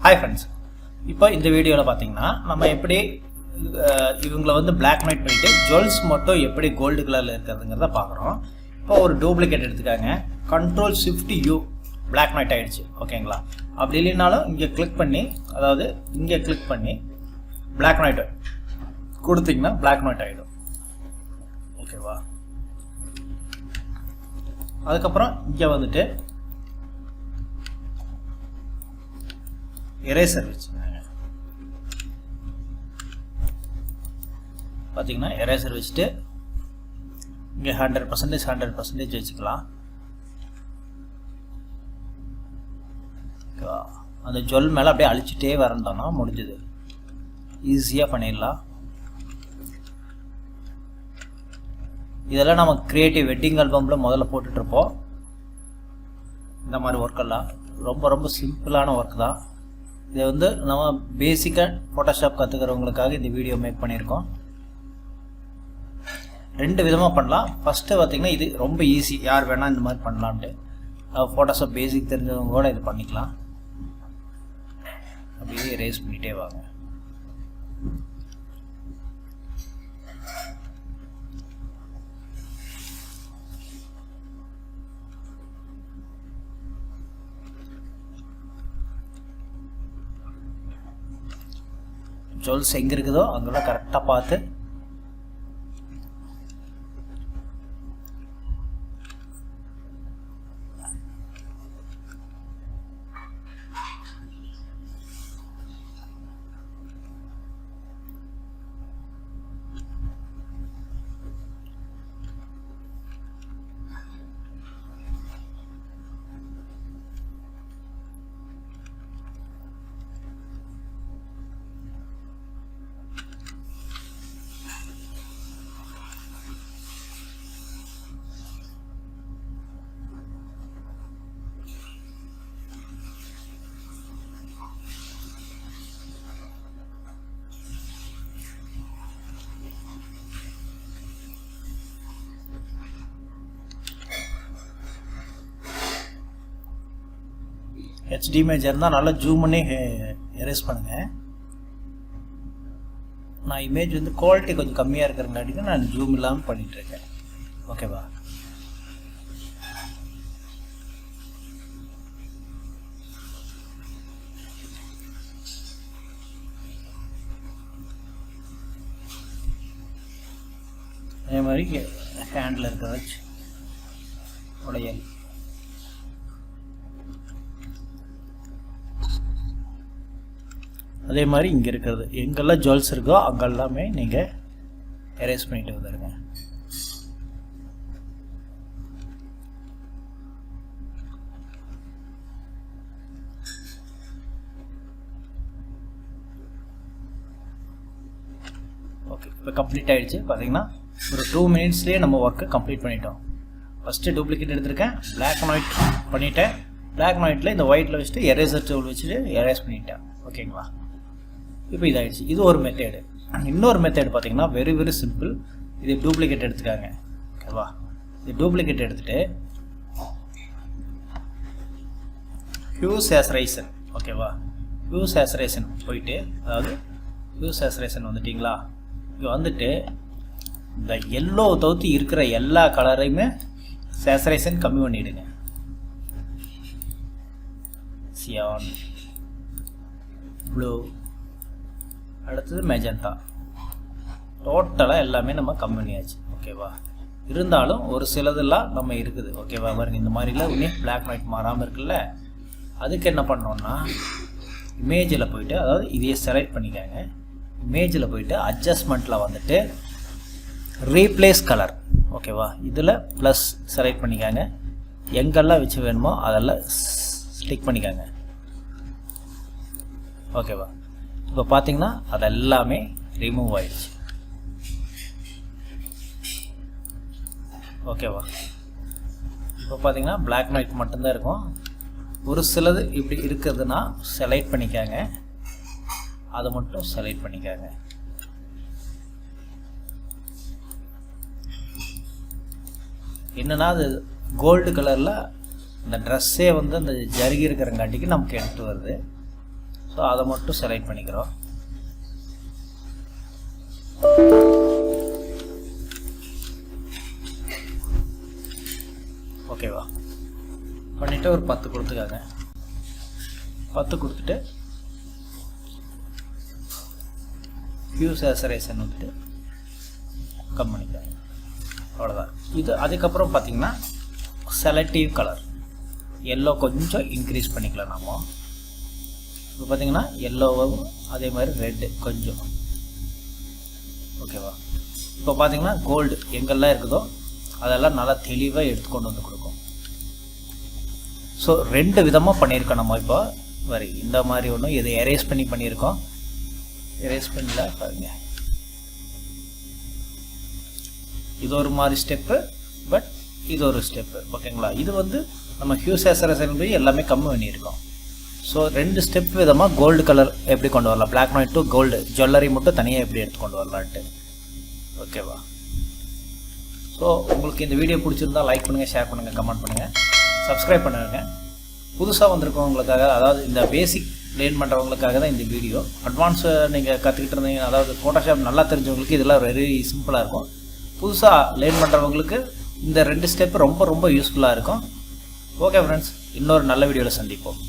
Hi friends, இப்போ இந்த வீடியோவில் பார்த்தீங்கன்னா நம்ம எப்படி இவங்களை வந்து பிளாக் அண்ட் ஒயிட் பண்ணிட்டு ஜுவல்ஸ் மட்டும் எப்படி கோல்டு கலரில் இருக்கிறதுங்கிறத பார்க்குறோம். இப்போ ஒரு டூப்ளிகேட் எடுத்துக்காங்க, Ctrl Shift U black and white ஆகிடுச்சு. ஓகேங்களா? அப்படி இல்லைனாலும் இங்கே கிளிக் பண்ணி, அதாவது இங்கே கிளிக் பண்ணி பிளாக் அண்ட் ஒயிட் கொடுத்தீங்கன்னா பிளாக் அண்ட் ஒயிட் ஆகிடும். ஓகேவா? அதுக்கப்புறம் இங்கே வந்துட்டு எரேசர் வச்சுக்கோங்க. பார்த்தீங்கன்னா எரேசர் வச்சுட்டு இங்கே 100% வச்சுக்கலாம். அந்த ஜுவல் மேலே அப்படியே அழிச்சிட்டே வரந்தோம்னா முடிஞ்சது, ஈஸியாக பண்ணிடலாம். இதெல்லாம் நம்ம கிரியேட்டிவ் வெட்டிங் ஆல்பமில் முதல்ல போட்டுட்ருப்போம். இந்த மாதிரி ஒர்க்கெல்லாம் ரொம்ப சிம்பிளான ஒர்க் தான். இது வந்து நம்ம பேசிக்காக ஃபோட்டோஷாப் கற்றுக்கிறவங்களுக்காக இந்த வீடியோ மேக் பண்ணியிருக்கோம். ரெண்டு விதமாக பண்ணலாம். ஃபஸ்ட்டு பார்த்திங்கன்னா இது ரொம்ப ஈஸி, யார் வேணால் இந்த மாதிரி பண்ணலான்ட்டு. ஃபோட்டோஷாப் பேசிக் தெரிஞ்சவங்க கூட இது பண்ணிக்கலாம். அப்படியே ரேஸ் பண்ணிகிட்டே வாங்க. ஜுவல்ஸ் எங்கே இருக்குதோ அங்கெல்லாம் கரெக்டாக பார்த்து HD இமேஜ் இருந்தால் நல்லா ஜூம் பண்ணி எரேஸ் பண்ணுங்கள். நான் இமேஜ் வந்து குவாலிட்டி கொஞ்சம் கம்மியாக இருக்கிறங்காட்டிக்கு நான் ஜூம் இல்லாமல் பண்ணிகிட்ருக்கேன். ஓகேவா? அதே மாதிரி ஹேண்டில் இருக்கிற உடையல் அதே மாதிரி இங்கே இருக்கிறது எங்கெல்லாம் ஜுவல்ஸ் இருக்கோ அங்கெல்லாமே நீங்கள் எரேஸ் பண்ணிட்டு வந்துடுங்க. ஓகே, இப்போ கம்ப்ளீட் ஆகிடுச்சு. பார்த்தீங்கன்னா ஒரு 2 மினிட்ஸ்லேயே நம்ம ஒர்க்கை கம்ப்ளீட் பண்ணிட்டோம். ஃபஸ்ட்டு டூப்ளிகேட் எடுத்திருக்கேன், பிளாக் அண்ட் ஒயிட் பண்ணிவிட்டேன். பிளாக் அண்ட் ஒயிட்டில் இந்த ஒயிட்டில் வச்சுட்டு எரேசர் டூல் வச்சுட்டு எரேஸ் பண்ணிட்டேன். ஓகேங்களா? இப்போ இதாகிடுச்சு. இது ஒரு மெத்தேடு. இன்னொரு மெத்தேடு பார்த்தீங்கன்னா வெரி சிம்பிள். இது டூப்ளிகேட் எடுத்துக்காங்க. ஓகேவா? இது டூப்ளிகேட் எடுத்துகிட்டு ஹியூ சேச்சுரேஷன். ஓகேவா? ஹியூ சேச்சுரேஷன் போயிட்டு, அதாவது ஹியூ சேச்சுரேஷன் வந்துட்டிங்களா, இங்கே வந்துட்டு இந்த எல்லோ தவிர்த்து இருக்கிற எல்லா கலரையுமே சேச்சுரேஷன் கம்மி பண்ணிவிடுங்க. சியான், ப்ளூ, அடுத்தது மெஜந்தா, டோட்டலாக எல்லாமே நம்ம கம்மி பண்ணியாச்சு. ஓகேவா? இருந்தாலும் ஒரு சிலதெல்லாம் நம்ம இருக்குது. ஓகேவா? பாருங்க, இந்த மாதிரிலாம் இன்னும் பிளாக் அண்ட் ஒயிட் மாறாமல் இருக்குல்ல. அதுக்கு என்ன பண்ணோன்னா இமேஜில் போயிட்டு, அதாவது இதையே செலக்ட் பண்ணிக்காங்க. இமேஜில் போயிட்டு அட்ஜஸ்ட்மெண்ட்டில் வந்துட்டு ரீப்ளேஸ் கலர். ஓகேவா? இதில் ப்ளஸ் செலக்ட் பண்ணிக்காங்க. எங்கெல்லாம் வச்சு வேணுமோ அதெல்லாம் ஸ்டிக் பண்ணிக்காங்க. ஓகேவா? இப்போ பார்த்தீங்கன்னா அதெல்லாமே ரிமூவ் ஆயிடுச்சு. ஓகேவா? இப்போ பார்த்தீங்கன்னா பிளாக் அண்ட் ஒயிட் மட்டும்தான் இருக்கும். ஒரு சிலது இப்படி இருக்கிறதுனா செலக்ட் பண்ணிக்காங்க, அதை மட்டும் செலக்ட் பண்ணிக்காங்க. என்னன்னா அது கோல்டு கலரில் இந்த ட்ரெஸ்ஸே வந்து அந்த ஜருகி இருக்கிறங்காட்டிக்கு நமக்கு எடுத்து வருது. ஸோ ஸோ அதை மட்டும் செலக்ட் பண்ணிக்கிறோம். ஓகேவா, பண்ணிவிட்டு ஒரு 10 கொடுத்துக்காங்க. 10 கொடுத்துட்டு ஹியூ சேச்சுரேஷன் வந்துட்டு கம் பண்ணிக்கலாம். அவ்வளோதான். இது அதுக்கப்புறம் பார்த்திங்கன்னா செலக்டிவ் கலர் எல்லோ கொஞ்சம் இன்க்ரீஸ் பண்ணிக்கலாம். நாம இப்போ பார்த்திங்கன்னா எல்லோவும் அதே மாதிரி ரெட்டு கொஞ்சம். ஓகேவா, இப்போ பார்த்திங்கன்னா கோல்டு எங்கெல்லாம் இருக்குதோ அதெல்லாம் நல்லா தெளிவாக எடுத்துக்கொண்டு வந்து கொடுக்கும். ஸோ 2 விதமாக பண்ணியிருக்கோம் நம்ம. இப்போ வரி இந்த மாதிரி ஒன்று இதை எரேஸ் பண்ணியிருக்கோம். எரேஸ் பண்ணல பாருங்க, இது ஒரு மாதிரி ஸ்டெப்பு, பட் இது ஒரு ஸ்டெப்பு. ஓகேங்களா, இது வந்து நம்ம ஹியூ சேச்சுரேஷன் போய் எல்லாமே கம்மி பண்ணியிருக்கோம். ஸோ 2 ஸ்டெப் விதமாக கோல்டு கலர் எப்படி கொண்டு வரலாம், black and white to gold jewellery மட்டும் தனியாக எப்படி எடுத்து கொண்டு வரலான்ட்டு. ஓகேவா, ஸோ உங்களுக்கு இந்த வீடியோ பிடிச்சிருந்தா லைக் பண்ணுங்கள், ஷேர் பண்ணுங்கள், கமெண்ட் பண்ணுங்கள், சப்ஸ்கிரைப் பண்ணுங்க. புதுசாக வந்திருக்கவங்களுக்காக, அதாவது இந்த பேசிக் லேர்ன் பண்ணுறவங்களுக்காக தான் இந்த வீடியோ. அட்வான்ஸை நீங்கள் கற்றுக்கிட்டு இருந்தீங்க, அதாவது ஃபோட்டோஷாப் நல்லா தெரிஞ்சவங்களுக்கு இதெல்லாம் வெரி சிம்பிளாக இருக்கும். புதுசாக லேர்ன் பண்ணுறவங்களுக்கு இந்த 2 ஸ்டெப் ரொம்ப ரொம்ப யூஸ்ஃபுல்லாக இருக்கும். ஓகே ஃப்ரெண்ட்ஸ், இன்னொரு நல்ல வீடியோவில் சந்திப்போம்.